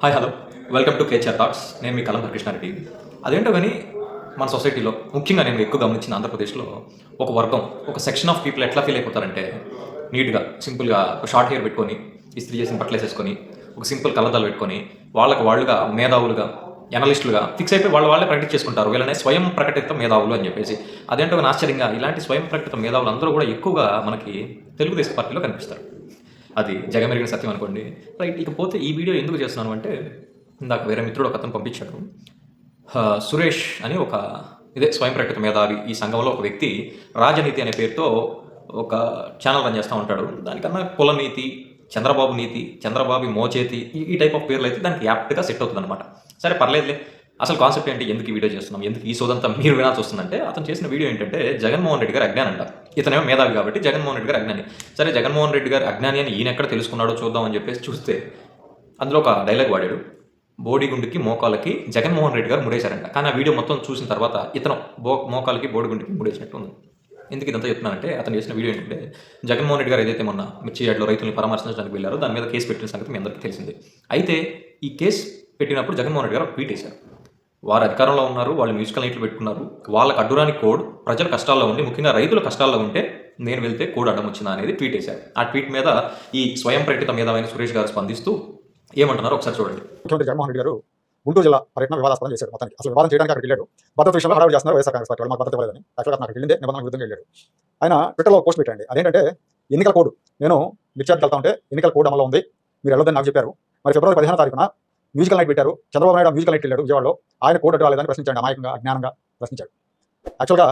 Hi hello welcome to కేచర్ talks. నేను మీ కలం కృష్ణారెడ్డి. అదేంటో కానీ మన సొసైటీలో ముఖ్యంగా నేను ఎక్కువ గమనించిన ఆంధ్రప్రదేశ్లో ఒక వర్గం, ఒక సెక్షన్ ఆఫ్ పీపుల్ ఎట్లా ఫీల్ అయిపోతారంటే నీట్గా సింపుల్గా ఒక షార్ట్ హెయిర్ పెట్టుకొని, ఇస్త్రీ చేసిన బట్టలు వేసేసుకొని, ఒక సింపుల్ కళ్ళద్దాలు పెట్టుకొని వాళ్ళుగా మేధావులుగా, ఎనలిస్టులుగా ఫిక్స్ అయిపోయి వాళ్ళే ప్రకటించేసుకుంటారు చేసుకుంటారు. వీళ్ళనే స్వయం ప్రకటిత మేధావులు అని చెప్పేసి. అదేంటో కానీ ఆశ్చర్యంగా ఇలాంటి స్వయం ప్రకటిత మేధావులు అందరూ కూడా ఎక్కువగా మనకి తెలుగుదేశం పార్టీలో కనిపిస్తారు. అది జగమెరిగిన సత్యం అనుకోండి. రైట్. ఇకపోతే ఈ వీడియో ఎందుకు చేస్తున్నాను అంటే, ఇందాక వేరే మిత్రుడు ఒక అతను పంపించాడు. సురేష్ అని ఒక స్వయం ప్రకటిత మేధావి ఈ సంఘంలో ఒక వ్యక్తి రాజనీతి అనే పేరుతో ఒక ఛానల్ రన్ చేస్తూ ఉంటాడు. దానికన్నా కులనీతి, చంద్రబాబు నీతి, చంద్రబాబు మోచేతి, ఈ టైప్ ఆఫ్ పేర్లు అయితే దానికి యాప్ట్గా సెట్ అవుతుంది అనమాట. సరే పర్లేదులే. అసలు కాన్సెప్ట్ ఏంటి, ఎందుకు ఈ వీడియో చేస్తున్నాం, ఎందుకు ఈ సోదంతా మీరు వినాల్సి వస్తుందంటే, అతను చేసిన వీడియో ఏంటంటే జగన్మోహన్ రెడ్డి గారు అజ్ఞాని అంట. ఇతనేమో మేధావి కాబట్టి జగన్మోహన్ రెడ్డి గారు అజ్ఞాని. సరే జగన్మోహన్ రెడ్డి గారు అజ్ఞాని అని ఈయన ఎక్కడ తెలుసుకున్నాడో చూద్దాం అని చెప్పేసి చూస్తే అందులో ఒక డైలాగ్ వాడాడు. బోడిగుండుకి మోకాలకి జగన్మోహన్ రెడ్డి గారు ముడేశారంట. కానీ ఆ వీడియో మొత్తం చూసిన తర్వాత ఇతను మోకాలకి బోడిగుండుకి ముడేసినట్టు ఉంది. ఎందుకు ఇదంతా చెప్తున్నానంటే, అతను చేసిన వీడియో ఏంటంటే, జగన్మోహన్ రెడ్డి గారు ఏదైతే మొన్న మిర్చి యార్డ్లో రైతులను పరామర్శించడానికి వెళ్ళారో దాని మీద కేసు పెట్టిన సంగతి మీ అందరికీ తెలిసింది. అయితే ఈ కేసు పెట్టినప్పుడు జగన్మోహన్ రెడ్డి గారు ట్వీట్ చేశారు. వారు అధికారంలో ఉన్నారు, వాళ్ళు మ్యూజికల్ నైట్లు పెట్టుకున్నారు, వాళ్ళకి అడ్డురాని కోడ్ ప్రజల కష్టాల్లో ఉండి, ముఖ్యంగా రైతుల కష్టాల్లో ఉంటే నేను వెళ్తే కోడ్ అడ్డం వచ్చిందా అనేది ట్వీట్ చేశారు. ఆ ట్వీట్ మీద ఈ స్వయం ప్రకటిత మేధావైన సురేష్ గారు స్పందిస్తూ ఏమంటున్నారో ఒకసారి చూడండి. ముఖ్యమంత్రి జగన్మోహన్ రెడ్డి గారు గుంటూరు జిల్లా పర్యటన వివాదాస్పదం చేశారు. మొత్తానికి అసలు వివాదం చేయడానికి అక్కడికి వెళ్ళాడు. భద్రత విషయంలో హడావుడి చేస్తున్నారు వైఎస్ఆర్ కాంగ్రెస్ పార్టీ వాళ్ళు. మాకు భద్రత ఇవ్వలేదని యాక్చువల్గా నాకు వెళ్ళిందే నిబంధనల విరుద్ధంగా వెళ్ళాడు. ఆయన ట్విట్టర్లో పోస్ట్ పెట్టండి. అదేంటంటే ఎన్నికల కోడ్, నేను మిర్చార్కి వెళ్తా ఉంటే ఎన్నికల కోడ్ అమలు ఉంది, మీరు వెళ్ళొద్దని నాకు చెప్పారు. మరి ఫిబ్రవరి 15వ తారీఖున మ్యూజికల్ నైట్ పెట్టారు. చంద్రబాబు నాయుడు మ్యూజికల్ నైట్ వెళ్ళాడు విజయవాడలో. ఆయన కోడ్ అడ్డు రాలేదని ప్రశ్నించాడు. అమాయకంగా, అజ్ఞానంగా ప్రశ్నించాడు. యాక్చువల్గా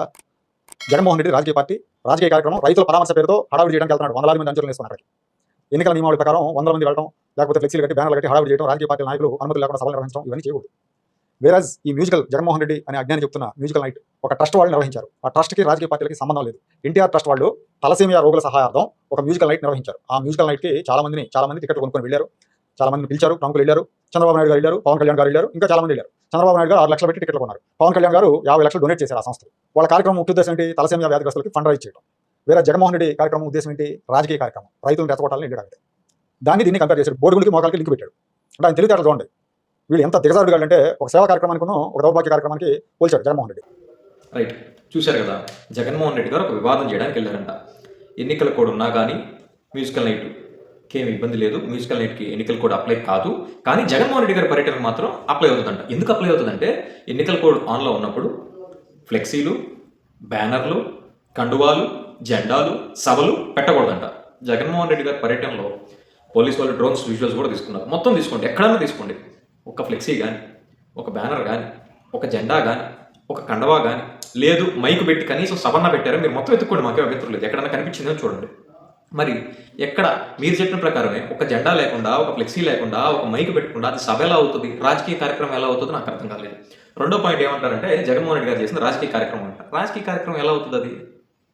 జగన్మోహన్ రెడ్డి రాజకీయ పార్టీ, రాజకీయ కార్యక్రమం రైతుల పరామర్శ పేరుతో హడావుడి చేయడానికి వెళ్తున్నాడు. వందలాది మంది అంచనాలు వేసుకున్నారు. ఎన్నికల నియమావళి ప్రకారం 100 మంది వెళ్ళడం, లేకపోతే ఫ్లెక్సీలు కట్టి బ్యానర్లు కట్టి హడావుడి చేయడం, రాజకీయ పార్టీ నాయకులు అనుమతి లేకుండా సభలు నిర్వహించడం, ఇవన్నీ చేయకూడదు. వేరాజ్ ఈ మ్యూజికల్ జగన్మోహన్ రెడ్డి అనే అజ్ఞాని చెప్తున్న మ్యూజికల్ నైట్ ఒక ట్రస్ట్ వాళ్ళు నిర్వహించారు. ఆ ట్రస్ట్కి రాజకీయ పార్టీలకి సంబంధం లేదు. ఎన్టీఆర్ ట్రస్ట్ వాళ్ళు తలసేమియా రోగుల సహాయార్థం ఒక మ్యూజికల్ నైట్ నిర్వహించారు. ఆ మ్యూజికల్ నైట్కి చాలా మంది టికెట్ కొనుక్కొని వెళ్ళారు. చాలా మందిని పిలిచారు, ప్రముఖులు వెళ్ళారు. చంద్రబాబు నాయుడు గారు వెళ్ళారు, పవన్ కళ్యాణ్ గారు వెళ్ళారు, ఇంకా చాలా మంది వెళ్ళారు. చంద్రబాబు నాయుడు గారు 6 లక్షలు పెట్టి టికెట్లు కొన్నారు. పవన్ కళ్యాణ్ గారు 50 లక్షలు డొనేట్ చేశారు ఆ సంస్థలు. వాళ్ళ కార్యక్రమం ముఖ్య ఉద్దేశం ఏంటి? తలసేమియా వ్యాధిగ్రస్తులకి ఫండ్ రైజ్ చేయడం. వేరే జగన్మోహన్ రెడ్డి కార్యక్రమం ఉద్దేశం ఏంటి? రాజకీయ కార్యక్రమం, రైతులను రెచ్చగొట్టాలని వెళ్ళాడు. దీన్ని కంపేర్ చేశాడు. బోడిగుండికి మోకాలకి లింక్ పెట్టాడు. అంటే ఆయన తెలివితేటలు చూడండి. వీళ్ళు ఎంత దిగజారుడు అంటే ఒక సేవా కార్యక్రమానికి ఒక దౌర్భాగ్య కార్యక్రమానికి పోల్చాడు జగన్మోహన్ రెడ్డి. రైట్. చూశారు కదా, జగన్మోహన్ రెడ్డి గారు ఒక వివాదం చేయడానికి వెళ్ళారంట. ఎన్నికల కోడ్ ఉన్నా కానీ మ్యూజికల్ నైట్ ఏమి ఇబ్బంది లేదు, మ్యూజికల్ నైట్కి ఎన్నికల కోడ్ అప్లై కాదు. కానీ జగన్మోహన్ రెడ్డి గారి పర్యటనకు మాత్రం అప్లై అవుతుందంట. ఎందుకు అప్లై అవుతుందంటే, ఎన్నికల కోడ్ ఆన్లో ఉన్నప్పుడు ఫ్లెక్సీలు, బ్యానర్లు, కండువాలు, జెండాలు, సభలు పెట్టకూడదంట. జగన్మోహన్ రెడ్డి గారి పర్యటనలో పోలీసు వాళ్ళు డ్రోన్స్ విజువల్స్ కూడా తీసుకున్నారు. మొత్తం తీసుకోండి, ఎక్కడన్నా తీసుకోండి. ఒక ఫ్లెక్సీ కానీ, ఒక బ్యానర్ కానీ, ఒక జెండా కానీ, ఒక కండవా కానీ లేదు, మైకు పెట్టి కనీసం సభన్న పెట్టారు, మీరు మొత్తం ఎత్తుకోండి, మాకే అభ్యంతరం లేదు. ఎక్కడన్నా కనిపించిందని చూడండి. మరి ఎక్కడ మీరు చెప్పిన ప్రకారమే ఒక జెండా లేకుండా, ఒక ఫ్లెక్సీ లేకుండా, ఒక మైకు పెట్టకుండా అది సభ ఎలా అవుతుంది, రాజకీయ కార్యక్రమం ఎలా అవుతుందో నాకు అర్థం కాలేదు. రెండో పాయింట్ ఏమంటారంటే, జగన్మోహన్ రెడ్డి గారు చేసిన రాజకీయ కార్యక్రమం అంటారు. రాజకీయ కార్యక్రమం ఎలా అవుతుంది? అది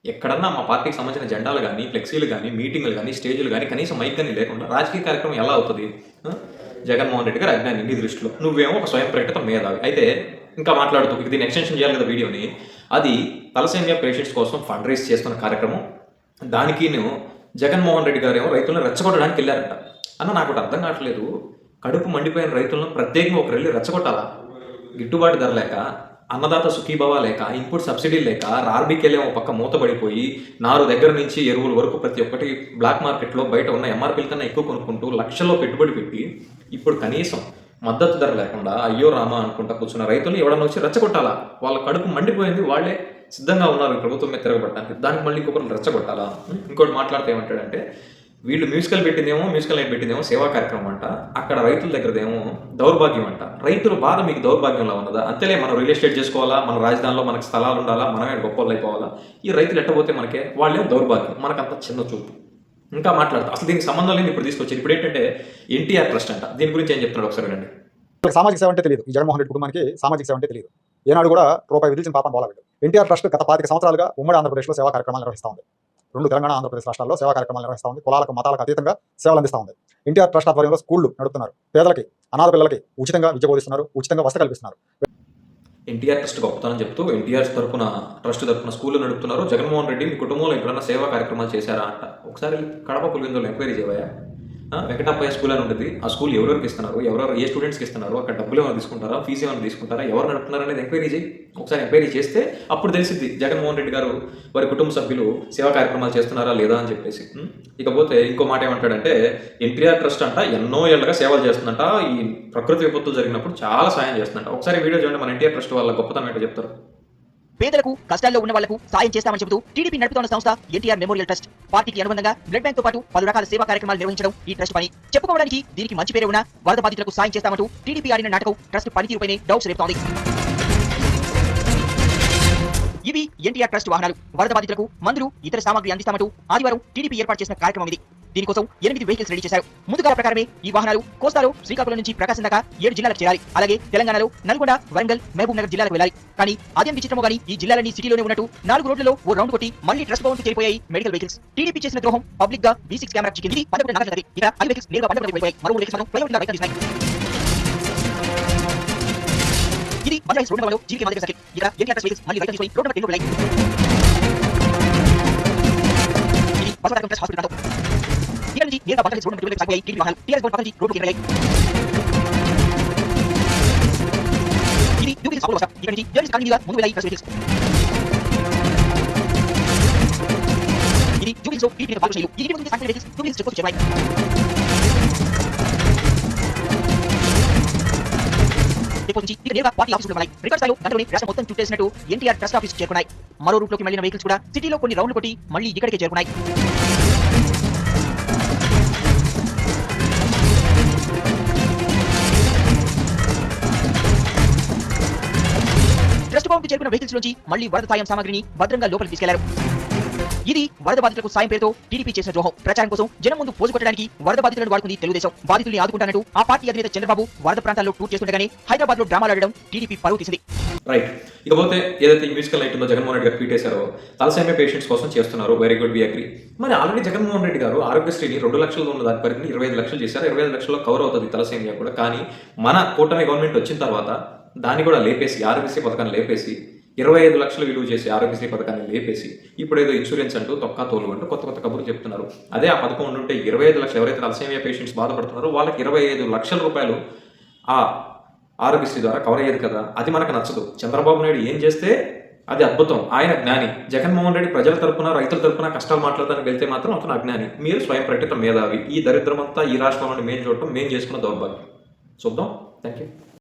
ఎక్కడన్నా మా పార్టీకి సంబంధించిన జెండాలు కానీ, ఫ్లెక్సీలు కానీ, మీటింగ్లు కానీ, స్టేజ్లు కానీ, కనీసం మైక్ కానీ లేకుండా రాజకీయ కార్యక్రమం ఎలా అవుతుంది? జగన్మోహన్ రెడ్డి గారు అజ్ఞాని నీ దృష్టిలో, నువ్వేమో ఒక స్వయం ప్రకటిత మేధావి. అయితే ఇంకా మాట్లాడుతూ దీన్ని ఎక్స్టెన్షన్ చేయాలి కదా వీడియోని. అది తలసేమియా పేషెంట్స్ కోసం ఫండ్ రైజ్ చేస్తున్న కార్యక్రమం. దానికి జగన్మోహన్ రెడ్డి గారు ఏమో రైతులను రెచ్చగొట్టడానికి వెళ్ళారంట. అన్న నాకు అర్థం కావట్లేదు. కడుపు మండిపోయిన రైతులను ప్రత్యేకంగా ఒకరు వెళ్ళి రెచ్చగొట్టాలా? గిట్టుబాటు ధర లేక, అన్నదాత సుఖీభవ లేక, ఇన్పుట్ సబ్సిడీ లేక, ఆర్బీకేలేమో పక్క మూతపడిపోయి, నారు దగ్గర నుంచి ఎరువుల వరకు ప్రతి ఒక్కటి బ్లాక్ మార్కెట్లో బయట ఉన్న ఎంఆర్పీల కన్నా ఎక్కువ కొనుక్కుంటూ లక్షల్లో పెట్టుబడి పెట్టి ఇప్పుడు కనీసం మద్దతు ధర లేకుండా అయ్యో రామా అనుకుంటా కూర్చున్న రైతులు ఎవడన్నా వచ్చి రెచ్చగొట్టాలా? వాళ్ళ కడుపు మండిపోయింది, వాళ్ళే సిద్ధంగా ఉన్నారు ప్రభుత్వం మీద తిరగబట్టడానికి. దానికి మళ్ళీ ఇంకొకరు రెచ్చగొట్టాలా? ఇంకోటి మాట్లాడితే ఏమంటాడంటే, వీళ్ళు మ్యూజికల్ నైట్ పెట్టిందేమో సేవా కార్యక్రమం అంట, అక్కడ రైతుల దగ్గరదేమో దౌర్భాగ్యం అంట. రైతుల బాధ మీకు దౌర్భాగ్యంలో ఉన్నదా? అంతేలే, మనం రియల్ ఎస్టేట్ చేసుకోవాలా, మన రాజధానిలో మనకు స్థలాలు ఉండాలా, మనమే గొప్పలు అయిపోవాలా, ఈ రైతులు ఎట్టబోతే మనకే వాళ్ళేమో దౌర్భాగ్యం, మనకంత చిన్న చూపు. ఇంకా మాట్లాడతా అసలు దీనికి సంబంధం లేదు. ఇప్పుడు తీసుకొచ్చి ఇప్పుడు ఏంటంటే ఎన్టీఆర్ ట్రస్ట్ అంట. దీని గురించి ఏం చెప్తున్నాడు ఒకసారి వినండి. సామాజిక సేవ అంటే తెలియదు ఈ జగన్మోహన్ రెడ్డి కుటుంబానికి. సామాజిక సేవ అంటే తెలియదు. ఏనాడు కూడా రూపాయి విధించిన పాపం పోలేదు. ఎన్టీఆర్ ట్రస్ట్ గత 25 సంవత్సరాలుగా ఉమ్మడి ఆంధ్రప్రదేశ్లో సేవా కార్యక్రమాలు నిర్వహిస్తూ ఉంది. 2 తెలంగాణ ఆంధ్రప్రదేశ్ రాష్ట్రాల్లో సేవా కార్యక్రమాలు నిర్వహిస్తూ ఉంది. కులాలకు మతాలకు అతీతంగా సేవలు అందిస్తూ ఉంది. ఎన్టీఆర్ ట్రస్ట్ ఆధ్వర్యంలో స్కూళ్లు నడుపుతున్నారు. పేదలకి, అనాథ పిల్లలకి ఉచితంగా విద్య బోధిస్తున్నారు, ఉచితంగా వసతి కల్పిస్తున్నారు. ఎన్టీఆర్ ట్రస్ట్ గొప్పతనం చెప్తూ ఎన్టీఆర్ ట్రస్ట్ తరపున స్కూళ్ళు నడుపుతున్నారు. జగన్మోహన్ రెడ్డి మీ కుటుంబంలో ఎప్పుడన్నా సేవా కార్యక్రమాలు చేశారా అంట. ఒకసారి కడప పులివెందులో ఎంక్వైరీ చేయవా? వెంకటప్పయ్య స్కూల్ అని ఉంటుంది. ఆ స్కూల్ ఎవరెవరికి ఇస్తున్నారు, ఎవరెవరు ఏ స్టూడెంట్స్కి ఇస్తున్నారు, అక్కడ డబ్బులు ఏమైనా తీసుకుంటారా, ఫీజు ఏమైనా తీసుకుంటారా, ఎవరు నడుపుతున్నారు అనేది ఎంక్వైరీ చేయి. ఒకసారి ఎంక్వైరీ చేస్తే అప్పుడు తెలిసిద్ది జగన్మోహన్ రెడ్డి గారు వారి కుటుంబ సభ్యులు సేవా కార్యక్రమాలు చేస్తున్నారా లేదా అని చెప్పేసి. ఇకపోతే ఇంకో మాట ఏమంటాడంటే ఎన్టీఆర్ ట్రస్ట్ అంట ఎన్నో ఏళ్ళగా సేవలు చేస్తుందంట, ఈ ప్రకృతి విపత్తులు జరిగినప్పుడు చాలా సాయం చేస్తుందంట. ఒకసారి వీడియో చూడండి, మన ఎన్టీఆర్ ట్రస్ట్ వాళ్ళ గొప్పతనం ఏంటో చెప్తారు. పేదలకు కష్టాల్లో ఉన్న వాళ్లకు సాయం చేస్తామని చెబుతూ టీడీపీ నడుపుతున్న సంస్థ ఎన్టీఆర్ మెమోరియల్ ట్రస్ట్. పార్టీకి అనుబంధంగా బ్లడ్ బ్యాంక్ తో పాటు పలు రకాల సేవా కార్యక్రమాలు నిర్వహించడం ఈ ట్రస్ట్ పని. చెప్పుకోవడానికి దీనికి మంచి పేరు ఉన్న వరద బాధితులకు సాయం చేస్తామంటూ టీడీపీ ఆడిన నాటకం ట్రస్ట్ పనితీరుపైనే డౌట్స్ రేపుతోంది. ఇవి ఎన్టీఆర్ ట్రస్ట్ వాహనాలు. వరద బాధితులకు మందులు, ఇతర సామాగ్రి అందిస్తామంటూ ఆదివారం టీడీపీ ఏర్పాటు చేసిన కార్యక్రమం ఇది. దీనికోసం 8 వెహికల్స్ రెడీ చేశారు. ముందుగా ప్రకారమే ఈ వాహనాలు కోస్తాలో శ్రీకాకుళం నుంచి ప్రకాశం దాకా 7 జిల్లాలకు చేరాలి. అలాగే తెలంగాణలో నల్గొండ, వరంగల్, మహబూబ్ నగర్ జిల్లాలకు వెళ్ళాలి. కానీ అదేం విచిత్రమో గానీ ఈ జిల్లాలన్నీ సిటీలోనే ఉన్నట్టు 4 రోడ్లలో ఓ రౌండ్ కొట్టి మళ్ళీ ట్రస్ట్ భవన్ కి చేరిపోయాయి మెడికల్ వెహికల్స్. టీడీపీ చేసిన ద్రోహం పబ్లిక్ గా V6 కెమెరా చిక్కింది. 11 నగర నగరి ఇక 5 వెహికల్స్ నేరుగా బండపల్లికి వెళ్ళిపోయాయి. మరో వెహికల్స్ మనం ప్రయోజనంగా రైతు తీసినాయి. ఇది బండ్లైన్స్ రోడ్ నెంబర్లో జీకే మాదిరి సర్కిల్. ఇక ఎన్టీఆర్ ట్రస్ట్ వెహికల్స్ మళ్ళీ రైతు తీసుకొని రోడ్ నెంబర్ 2 వెళ్ళాయి. ఇది బసవతారకం ట్రస్ట్ హాస్పిటల్ ప్రాంతం. ఇక్కడ నుంచి నేరుగా బండ్లైన్స్ రోడ్ నెంబర్ 2 సాగిపోయాయి టీడీపీ వాహనాలు. టీఆర్ఎస్ భవన్ పక్కన నుంచి రోడ్డుకి వెళ్ళాయి. ఇది యూపీఎస్ అపోలో బస్. ఇక్కడ నుంచి జర్నలిస్ట్ కాలనీ మీదుగా ముందు వెళ్ళాయి ట్రస్ట్ వెహికల్స్. ఇది యూపీఎస్ లో టీడీపీ పాల్గొనేలు. ఈ ఇంటి ముందు సాగిపోయిన వెహికల్స్ యూపీఎస్ చెక్ పోస్ట్ చేరాయి. నుంచి ఇక నేరుగా పార్టీ ఆఫీసులు ఉన్నాయి. రికార్డ్ స్థాయిలో గంటలోనే రాష్ట్రం మొత్తం చుట్టేసినట్టు ఎన్టీఆర్ ట్రస్ట్ ఆఫీస్ చేరుకున్నాయి. మరో రూట్ లోకి వెళ్ళిన వెహికల్స్ కూడా సిటీలో కొన్ని రౌండ్లు కొట్టి మళ్ళీ ఇక్కడికే చేరుకున్నాయి. ట్రస్ట్ భవన్ కి చేరుకున్న వెహికల్స్ నుంచి మళ్ళీ వరద సాయం సామాగ్రిని భద్రంగా లోపలికి తీసుకెళ్లారు. ఇది వరద బాధితులకు సాయం పేరుతో టీడీపీ చేసిన ద్రోహం. ప్రచారం కోసం జనం ముందు పోజు కొట్టడానికి వరద బాధితులను వాడుకుంది తెలుగుదేశం. బాధితుల్ని ఆదుకుంటానంటూ ఆ పార్టీ అధినేత చంద్రబాబు వరద ప్రాంతాల్లో టూర్ చేస్తుండగానే హైదరాబాద్ లో డ్రామాలు ఆడడం టీడీపీ పరువు తీసింది. రైట్. ఇకపోతే ఏదైతే మ్యూజికల్ నైట్ ఉందో జగన్మోహన్ రెడ్డి గారు ట్వీట్ చేశారో తలసేమియా పేషెంట్స్ కోసం చేస్తున్నారు, వెరీ గుడ్, వి అగ్రీ. మరి ఆల్రెడీ జగన్మోహన్ రెడ్డి గారు ఆరోగ్యశ్రీని 2 లక్షలు ఉన్న దాని పరిధిని 25 లక్షలు చేశారు. 25 లక్షల్లో కవర్ అవుతుంది తలసేమియా కూడా. కానీ మన కూటమి గవర్నమెంట్ వచ్చిన తర్వాత దాన్ని కూడా లేపేసి, ఆరోగ్యశ్రీ పథకాన్ని లేపేసి 25 లక్షలు విలువ చేసి ఆరోగ్యశ్రీ పథకాన్ని లేపేసి ఇప్పుడు ఏదో ఇన్సూరెన్స్ అంటూ తొక్కా తోలు అంటూ కొత్త కొత్త కబుర్లు చెప్తున్నారు. అదే ఆ పథకం ఉంటే 25 లక్షలు ఎవరైతే తలసేమియా పేషెంట్స్ బాధపడుతున్నారో వాళ్ళకి 25 లక్షల రూపాయలు ఆ ఆరోగ్యశ్రీ ద్వారా కవర్ అయ్యేది కదా. అది మనకు నచ్చదు. చంద్రబాబు నాయుడు ఏం చేస్తే అది అద్భుతం, ఆయన జ్ఞాని. జగన్మోహన్ రెడ్డి ప్రజల తరపున, రైతుల తరపున కష్టాలు మాట్లాడడానికి వెళ్తే మాత్రం అతను అజ్ఞాని. మీరు స్వయం ప్రకటిత మేధావి. ఈ దరిద్రమంతా ఈ రాష్ట్రంలోని మేము చూడటం, మేము చేసుకున్న దౌర్భాగ్యం. చూద్దాం. Thank you.